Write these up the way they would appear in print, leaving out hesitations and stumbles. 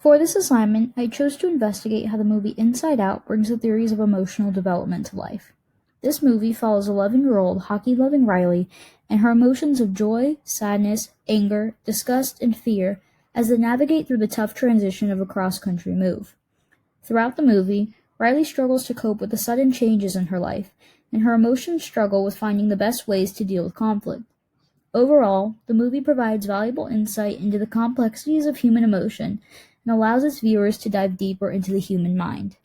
For this assignment, I chose to investigate how the movie Inside Out brings the theories of emotional development to life. This movie follows 11-year-old hockey-loving Riley and her emotions of joy, sadness, anger, disgust, and fear as they navigate through the tough transition of a cross-country move. Throughout the movie, Riley struggles to cope with the sudden changes in her life, and her emotions struggle with finding the best ways to deal with conflict. Overall, the movie provides valuable insight into the complexities of human emotion and allows its viewers to dive deeper into the human mind.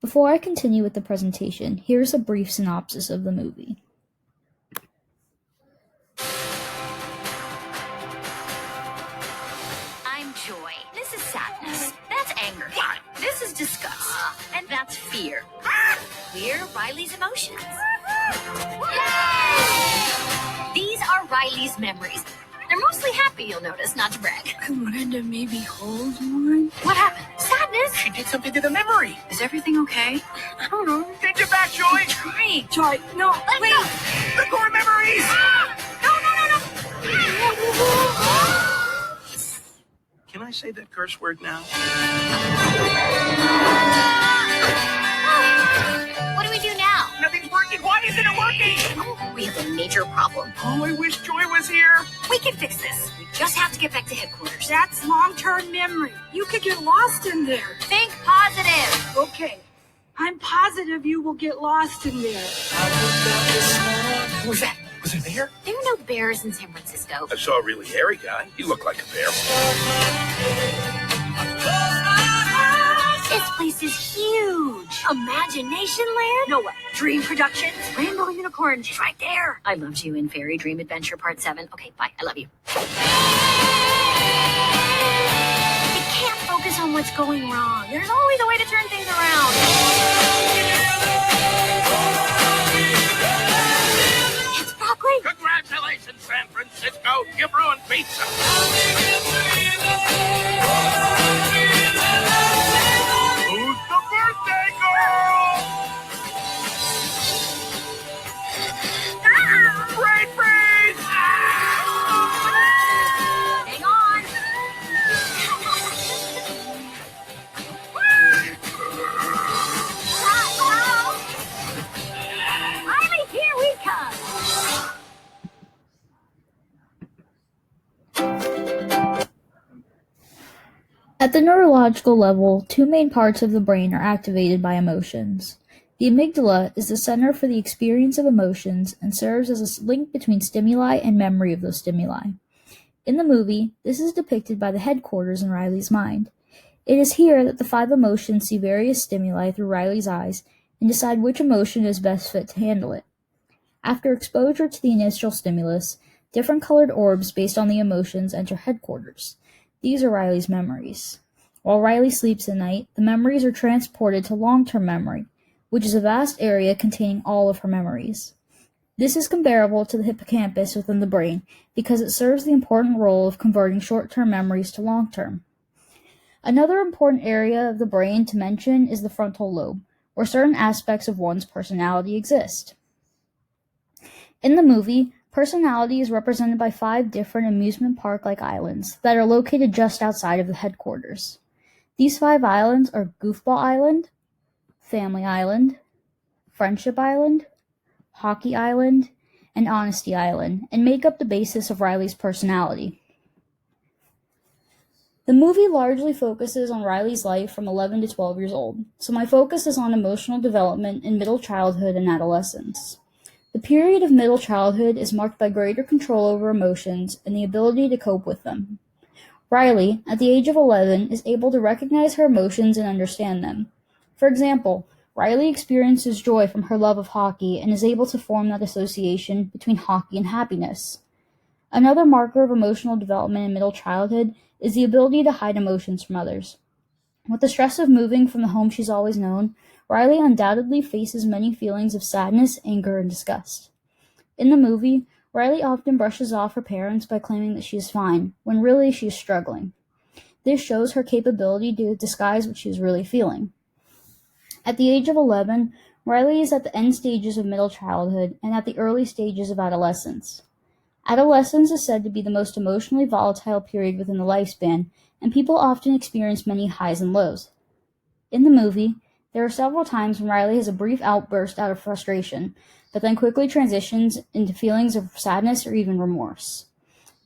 Before I continue with the presentation, here's a brief synopsis of the movie. I'm joy. This is sadness. That's anger. This is disgust. And that's fear. We're Riley's emotions. These are Riley's memories. They're mostly happy, you'll notice, not to brag. I wanted to maybe hold one. What happened? Sadness? She did something to the memory. Is everything okay? I don't know. Take it back, Joy. I'm trying. Joy, no, Let wait. go. The core memories. No. Can I say that curse word now? What do we do now? Nothing's working. Why isn't it working? Oh, we have a major problem. Oh, I wish Joy was here. We can fix this. We just have to get back to headquarters. That's long-term memory. You could get lost in there. Think positive. Okay. I'm positive you will get lost in there. Who was that? Was it a bear? There are no bears in San Francisco. I saw a really hairy guy. He looked like a bear. This place is huge. Imagination Land? No way. Dream Productions? Rainbow Unicorn. She's right there. I loved you in Fairy Dream Adventure Part 7. Okay, bye. I love you. You can't focus on what's going wrong. There's always a way to turn things around. It's Broccoli. Congratulations, San Francisco. You've ruined pizza. Who's the birthday girl? Brain freeze! Hang on. Riley, here we come. At the neurological level, two main parts of the brain are activated by emotions. The amygdala is the center for the experience of emotions and serves as a link between stimuli and memory of those stimuli. In the movie, this is depicted by the headquarters in Riley's mind. It is here that the 5 emotions see various stimuli through Riley's eyes and decide which emotion is best fit to handle it. After exposure to the initial stimulus, different colored orbs based on the emotions enter headquarters. These are Riley's memories. While Riley sleeps at night, the memories are transported to long-term memory, which is a vast area containing all of her memories. This is comparable to the hippocampus within the brain because it serves the important role of converting short-term memories to long-term. Another important area of the brain to mention is the frontal lobe, where certain aspects of one's personality exist. In the movie, personality is represented by 5 different amusement park-like islands that are located just outside of the headquarters. These 5 islands are Goofball Island, Family Island, Friendship Island, Hockey Island, and Honesty Island, and make up the basis of Riley's personality. The movie largely focuses on Riley's life from 11 to 12 years old, so my focus is on emotional development in middle childhood and adolescence. The period of middle childhood is marked by greater control over emotions and the ability to cope with them. Riley, at the age of 11, is able to recognize her emotions and understand them. For example, Riley experiences joy from her love of hockey and is able to form that association between hockey and happiness. Another marker of emotional development in middle childhood is the ability to hide emotions from others. With the stress of moving from the home she's always known, Riley undoubtedly faces many feelings of sadness, anger, and disgust. In the movie, Riley often brushes off her parents by claiming that she is fine, when really she is struggling. This shows her capability to disguise what she is really feeling. At the age of 11, Riley is at the end stages of middle childhood and at the early stages of adolescence. Adolescence is said to be the most emotionally volatile period within the lifespan, and people often experience many highs and lows. In the movie, there are several times when Riley has a brief outburst out of frustration, but then quickly transitions into feelings of sadness or even remorse.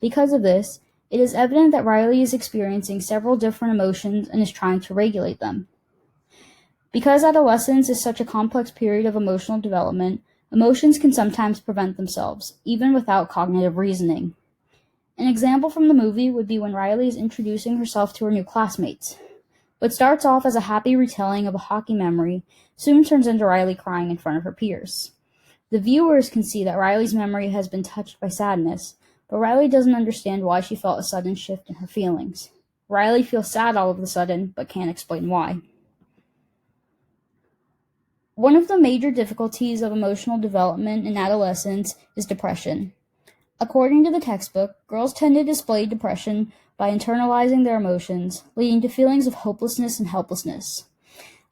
Because of this, it is evident that Riley is experiencing several different emotions and is trying to regulate them. Because adolescence is such a complex period of emotional development, emotions can sometimes prevent themselves, even without cognitive reasoning. An example from the movie would be when Riley is introducing herself to her new classmates. What starts off as a happy retelling of a hockey memory soon turns into Riley crying in front of her peers. The viewers can see that Riley's memory has been touched by sadness, but Riley doesn't understand why she felt a sudden shift in her feelings. Riley feels sad all of a sudden, but can't explain why. One of the major difficulties of emotional development in adolescence is depression. According to the textbook, girls tend to display depression by internalizing their emotions, leading to feelings of hopelessness and helplessness.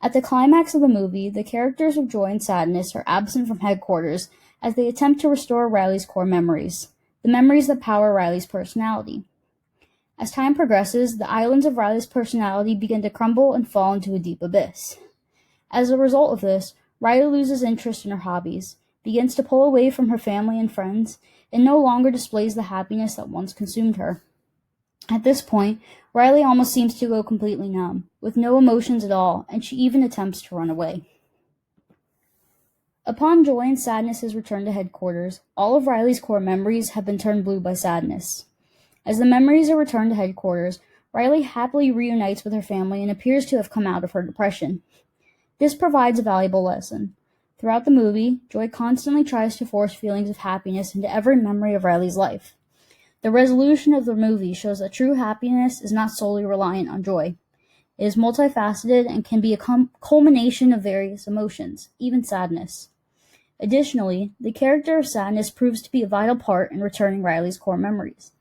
At the climax of the movie, the characters of joy and sadness are absent from headquarters as they attempt to restore Riley's core memories, the memories that power Riley's personality. As time progresses, the islands of Riley's personality begin to crumble and fall into a deep abyss. As a result of this, Riley loses interest in her hobbies, begins to pull away from her family and friends, and no longer displays the happiness that once consumed her. At this point, Riley almost seems to go completely numb, with no emotions at all, and she even attempts to run away. Upon Joy and Sadness's return to headquarters, all of Riley's core memories have been turned blue by sadness. As the memories are returned to headquarters, Riley happily reunites with her family and appears to have come out of her depression. This provides a valuable lesson. Throughout the movie, Joy constantly tries to force feelings of happiness into every memory of Riley's life. The resolution of the movie shows that true happiness is not solely reliant on joy. It is multifaceted and can be a culmination of various emotions, even sadness. Additionally, the character of sadness proves to be a vital part in returning Riley's core memories.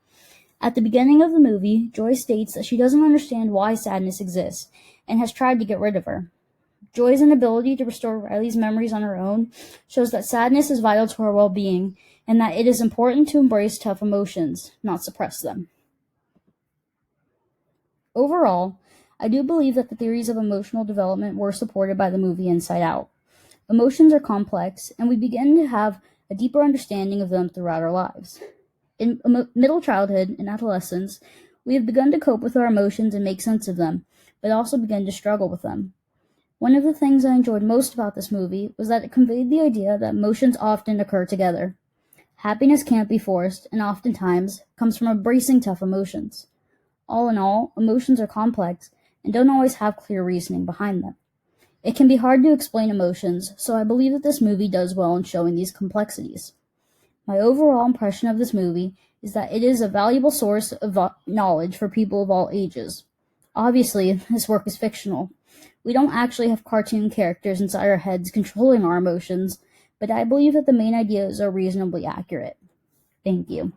At the beginning of the movie, Joy states that she doesn't understand why sadness exists and has tried to get rid of her. Joy's inability to restore Riley's memories on her own shows that sadness is vital to her well-being and that it is important to embrace tough emotions, not suppress them. Overall, I do believe that the theories of emotional development were supported by the movie Inside Out. Emotions are complex, and we begin to have a deeper understanding of them throughout our lives. In middle childhood and adolescence, we have begun to cope with our emotions and make sense of them, but also begin to struggle with them. One of the things I enjoyed most about this movie was that it conveyed the idea that emotions often occur together. Happiness can't be forced, and oftentimes comes from embracing tough emotions. All in all, emotions are complex and don't always have clear reasoning behind them. It can be hard to explain emotions, so I believe that this movie does well in showing these complexities. My overall impression of this movie is that it is a valuable source of knowledge for people of all ages. Obviously, this work is fictional. We don't actually have cartoon characters inside our heads controlling our emotions, but I believe that the main ideas are reasonably accurate. Thank you.